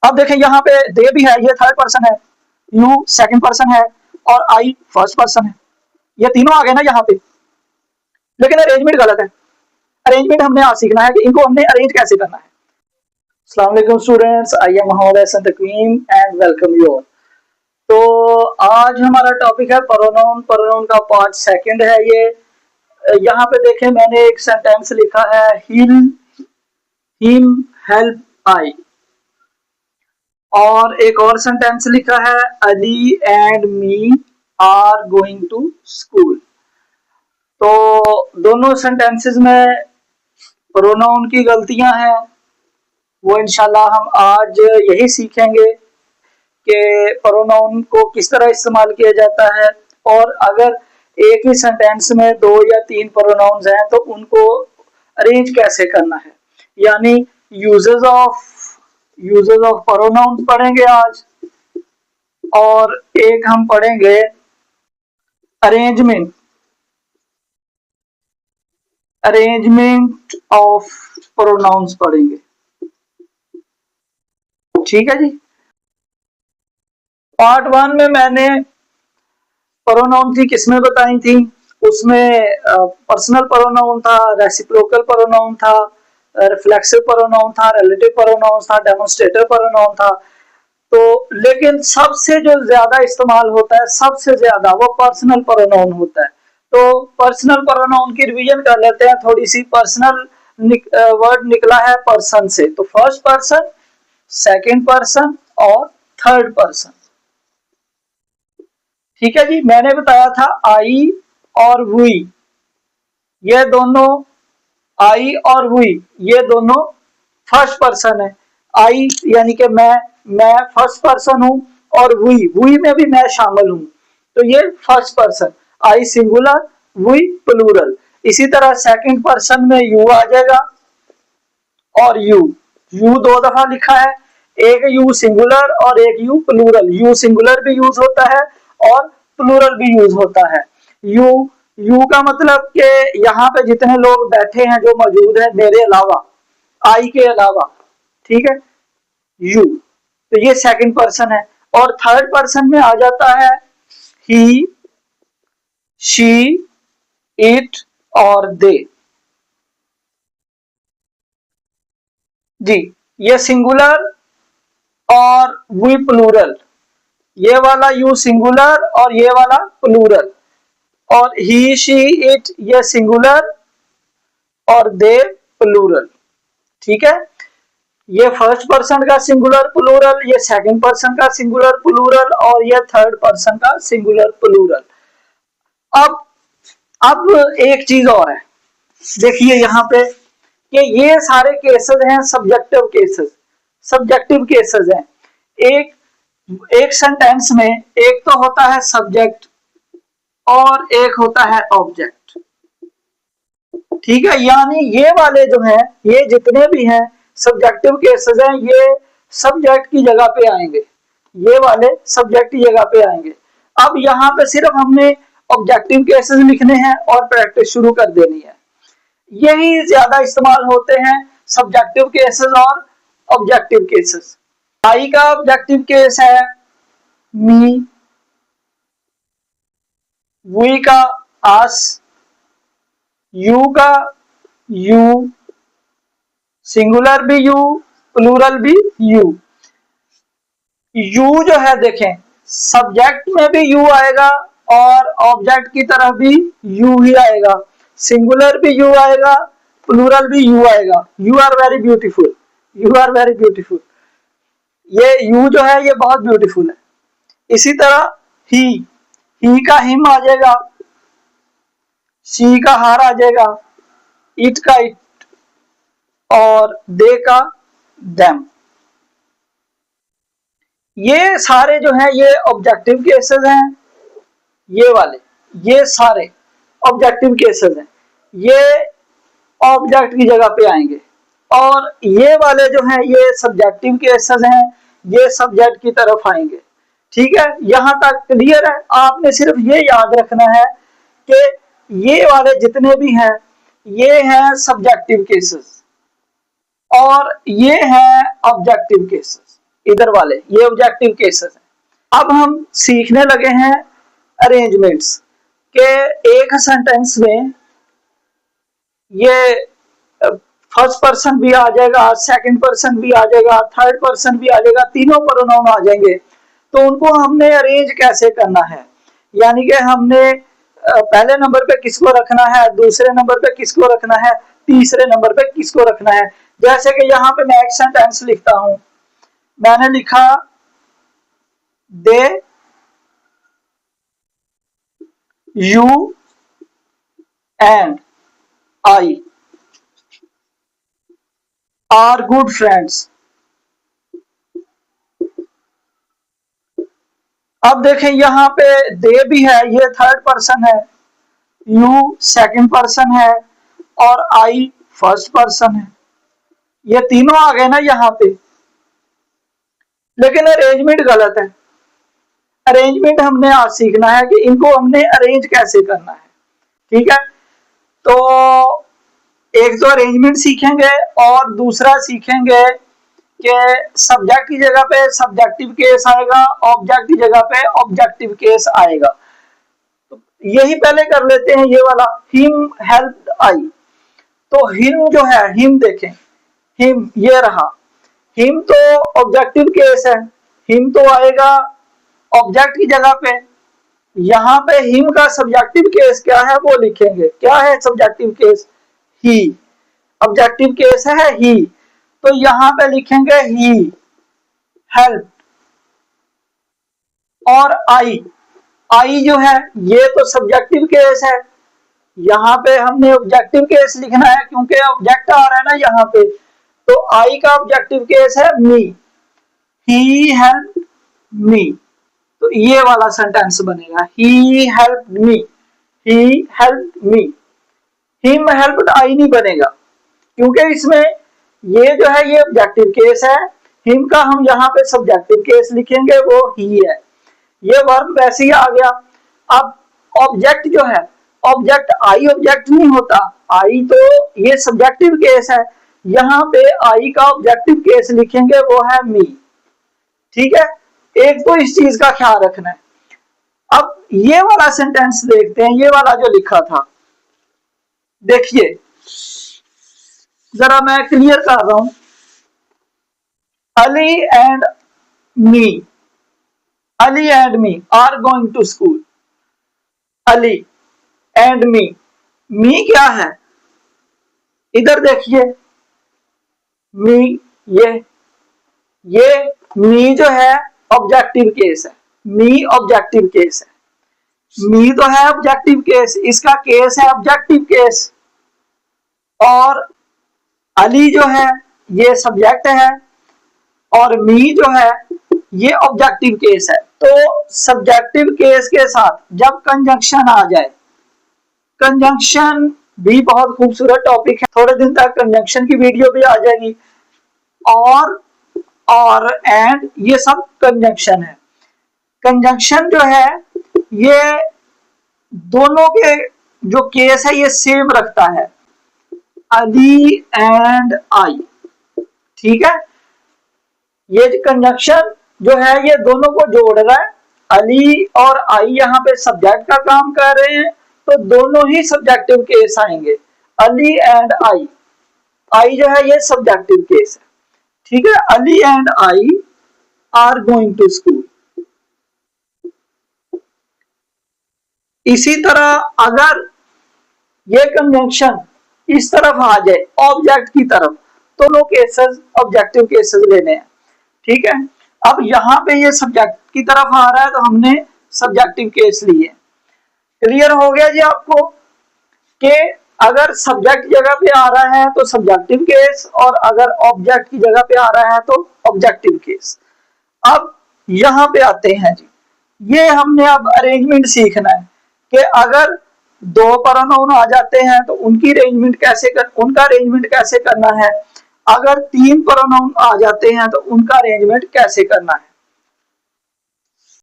अब देखें यहाँ पे दे भी है, ये थर्ड पर्सन है, यू सेकंड पर्सन है और आई फर्स्ट पर्सन है, ये तीनों आ गए ना यहाँ पे। लेकिन अरेंजमेंट गलत है। अरेंजमेंट हमने आज सीखना है कि इनको हमने अरेंज कैसे करना है। अस्सलाम वालेकुम students, I am Mohammad Hasan Taqweem and welcome you all. तो आज हमारा टॉपिक है प्रोनाउन। प्रोनाउन का पार्ट सेकंड है ये। यहाँ पे देखें मैंने एक सेंटेंस लिखा है, हिल, हिम, हेल्प, आई, और एक और सेंटेंस लिखा है, Ali and me are going to school. तो दोनों सेंटेंसेस में प्रोनाउन की गलतियां हैं, वो इंशाल्लाह हम आज यही सीखेंगे कि प्रोनाउन को किस तरह इस्तेमाल किया जाता है, और अगर एक ही सेंटेंस में 2 या 3 प्रोनाउन्स हैं तो उनको अरेंज कैसे करना है, यानी यूजेस ऑफ प्रोनाउन्स पढ़ेंगे आज, और एक हम पढ़ेंगे अरेंजमेंट ऑफ प्रोनाउंस पढ़ेंगे। ठीक है जी। पार्ट 1 में मैंने प्रोनाउन की किस्में बताई थी, उसमें पर्सनल प्रोनाउन था, रेसिप्रोकल प्रोनाउन था, रिफ्लेक्सिव प्रोनाउन था, रिलेटिव प्रोनाउन था, डेमोन्स्ट्रेटिव प्रोनाउन था। तो लेकिन सबसे जो ज्यादा इस्तेमाल होता है, सबसे ज्यादा, वो पर्सनल प्रोनाउन होता है। तो पर्सनल प्रोनाउन की रिवीजन कर लेते हैं थोड़ी सी। पर्सनल वर्ड निकला है पर्सन से, तो फर्स्ट पर्सन, सेकंड पर्सन और थर्ड पर्सन। ठीक है जी। मैंने बताया था आई और वी, ये दोनों, आई और वी ये दोनों फर्स्ट पर्सन है। आई यानी कि मैं फर्स्ट पर्सन हूं, और वी में भी मैं शामिल हूं, तो ये first person, I singular, we plural. इसी तरह सेकंड पर्सन में यू आ जाएगा, और यू 2 दफा लिखा है, एक यू सिंगुलर और एक यू प्लूरल। यू सिंगुलर भी यूज होता है और प्लूरल भी यूज होता है। यू का मतलब कि यहाँ पे जितने लोग बैठे हैं, जो मौजूद है मेरे अलावा, आई के अलावा, ठीक है, यू, तो ये सेकंड पर्सन है। और थर्ड पर्सन में आ जाता है ही, शी, इट और दे। जी, ये सिंगुलर और वी प्लूरल, ये वाला यू सिंगुलर और ये वाला प्लूरल, और ही, शी, इट ये सिंगुलर और दे प्लूरल। ठीक है। ये फर्स्ट पर्सन का सिंगुलर प्लूरल, ये सेकंड पर्सन का सिंगुलर प्लूरल, और ये थर्ड पर्सन का सिंगुलर प्लूरल। अब एक चीज और है, देखिए यहाँ पे कि ये सारे केसेस हैं सब्जेक्टिव केसेस हैं। एक सेंटेंस में एक तो होता है सब्जेक्ट और एक होता है ऑब्जेक्ट। ठीक है, यानी ये वाले जो हैं, ये जितने भी हैं सब्जेक्टिव केसेस हैं, ये सब्जेक्ट की जगह पे आएंगे, ये वाले सब्जेक्ट की जगह पे आएंगे। अब यहाँ पे सिर्फ हमने ऑब्जेक्टिव केसेस लिखने हैं और प्रैक्टिस शुरू कर देनी है। यही ज्यादा इस्तेमाल होते हैं, सब्जेक्टिव केसेस और ऑब्जेक्टिव केसेस। आई का ऑब्जेक्टिव केस है मी, वी का आस, यू का यू, सिंगुलर भी यू, प्लूरल भी यू। यू जो है देखें, सब्जेक्ट में भी यू आएगा और ऑब्जेक्ट की तरफ भी यू ही आएगा, सिंगुलर भी यू आएगा, प्लूरल भी यू आएगा। You are very beautiful, you are very beautiful, ये यू जो है ये बहुत ब्यूटीफुल है। इसी तरह ही का हिम आ जाएगा, शी का हार आ जाएगा, इट का इट, और दे का देम। ये सारे जो हैं ये ऑब्जेक्टिव केसेस हैं, ये वाले, ये सारे ऑब्जेक्टिव केसेस हैं, ये ऑब्जेक्ट की जगह पे आएंगे। और ये वाले जो हैं ये सब्जेक्टिव केसेस हैं, ये सब्जेक्ट की तरफ आएंगे। ठीक है, यहां तक क्लियर है। आपने सिर्फ ये याद रखना है कि ये वाले जितने भी हैं ये हैं सब्जेक्टिव केसेस और ये हैं ऑब्जेक्टिव केसेस। इधर वाले, ये ऑब्जेक्टिव केसेस हैं। अब हम सीखने लगे हैं अरेंजमेंट्स के। एक सेंटेंस में ये फर्स्ट पर्सन भी आ जाएगा, सेकंड पर्सन भी आ जाएगा, थर्ड पर्सन भी आ जाएगा, तीनों प्रोनाउन आ जाएंगे। तो उनको हमने अरेंज कैसे करना है, यानी कि हमने पहले नंबर पे किसको रखना है, दूसरे नंबर पे किसको रखना है, तीसरे नंबर पे किसको रखना है। जैसे कि यहाँ पे मैं एक सेंटेंस लिखता हूं, मैंने लिखा they you and I are good friends. अब देखें यहाँ पे दे भी है, ये थर्ड पर्सन है, यू सेकंड पर्सन है और आई फर्स्ट पर्सन है। ये तीनों आ गए ना यहाँ पे, लेकिन अरेंजमेंट गलत है। अरेंजमेंट हमने आज सीखना है कि इनको हमने अरेंज कैसे करना है। ठीक है, तो एक तो अरेंजमेंट सीखेंगे और दूसरा सीखेंगे कि सब्जेक्ट की जगह पे सब्जेक्टिव केस आएगा, ऑब्जेक्ट की जगह पे ऑब्जेक्टिव केस आएगा। तो यही पहले कर लेते हैं, ये वाला हिम हेल्प्ड आई। तो हिम जो है, हिम देखें, हिम ये रहा, हिम तो ऑब्जेक्टिव केस है, हिम तो आएगा ऑब्जेक्ट की जगह पे। यहाँ पे हिम का सब्जेक्टिव केस क्या है वो लिखेंगे। क्या है सब्जेक्टिव केस? ही। ऑब्जेक्टिव केस है ही, तो यहाँ पे लिखेंगे ही हेल्प। और आई, आई जो है ये तो सब्जेक्टिव केस है, यहाँ पे हमने ऑब्जेक्टिव केस लिखना है क्योंकि ऑब्जेक्ट आ रहा है ना यहाँ पे। तो आई का ऑब्जेक्टिव केस है मी, ही हेल्प मी। तो ये वाला सेंटेंस बनेगा, he helped me, he helped me. Him helped I नहीं बनेगा क्योंकि इसमें ये जो है ये ऑब्जेक्टिव केस है, हिम का हम यहाँ पे सब्जेक्टिव केस लिखेंगे, वो ही है। ये वर्ब वैसे ही आ गया। अब ऑब्जेक्ट जो है, ऑब्जेक्ट आई ऑब्जेक्ट नहीं होता, आई तो ये सब्जेक्टिव केस है, यहाँ पे आई का ऑब्जेक्टिव केस लिखेंगे, वो है मी। ठीक है, एक तो इस चीज का ख्याल रखना है। अब ये वाला सेंटेंस देखते हैं, ये वाला जो लिखा था, देखिए जरा मैं क्लियर कर रहा हूं। Ali and me, Ali and me are going to school. Ali and me, me क्या है इधर देखिए, मी ये मी जो है ऑब्जेक्टिव केस है, मी ऑब्जेक्टिव केस है, मी तो है ऑब्जेक्टिव केस, इसका केस है ऑब्जेक्टिव केस। और अली जो है ये सब्जेक्ट है और मी जो है ये ऑब्जेक्टिव केस है। तो सब्जेक्टिव केस के साथ जब कंजंक्शन आ जाए, कंजंक्शन भी बहुत खूबसूरत टॉपिक है, थोड़े दिन तक कंजंक्शन की वीडियो भी आ जाएगी। और एंड ये सब कंजंक्शन है। कंजंक्शन जो है ये दोनों के जो केस है ये सेम रखता है, अली एंड आई। ठीक है, ये कंजंक्शन जो है ये दोनों को जोड़ रहा है, अली और आई यहाँ पे सब्जेक्ट का काम कर रहे हैं, तो दोनों ही सब्जेक्टिव केस आएंगे, अली एंड आई। आई जो है ये सब्जेक्टिव केस है। ठीक है, Ali and I are going to school. इसी तरह अगर ये कंजंक्शन इस तरफ आ जाए ऑब्जेक्ट की तरफ, तो दोनों केसेस ऑब्जेक्टिव केसेस लेने हैं। ठीक है, अब यहाँ पे ये सब्जेक्ट की तरफ आ रहा है तो हमने सब्जेक्टिव केस लिए। क्लियर हो गया जी आपको कि अगर सब्जेक्ट जगह पे आ रहा है तो सब्जेक्टिव केस, और अगर ऑब्जेक्ट की जगह पे आ रहा है तो ऑब्जेक्टिव केस। अब यहाँ पे आते हैं जी, ये हमने अब अरेंजमेंट सीखना है कि अगर दो प्रोनाउन आ जाते हैं तो उनका अरेंजमेंट कैसे करना है, अगर तीन प्रोनाउन आ जाते हैं तो उनका अरेंजमेंट कैसे करना है।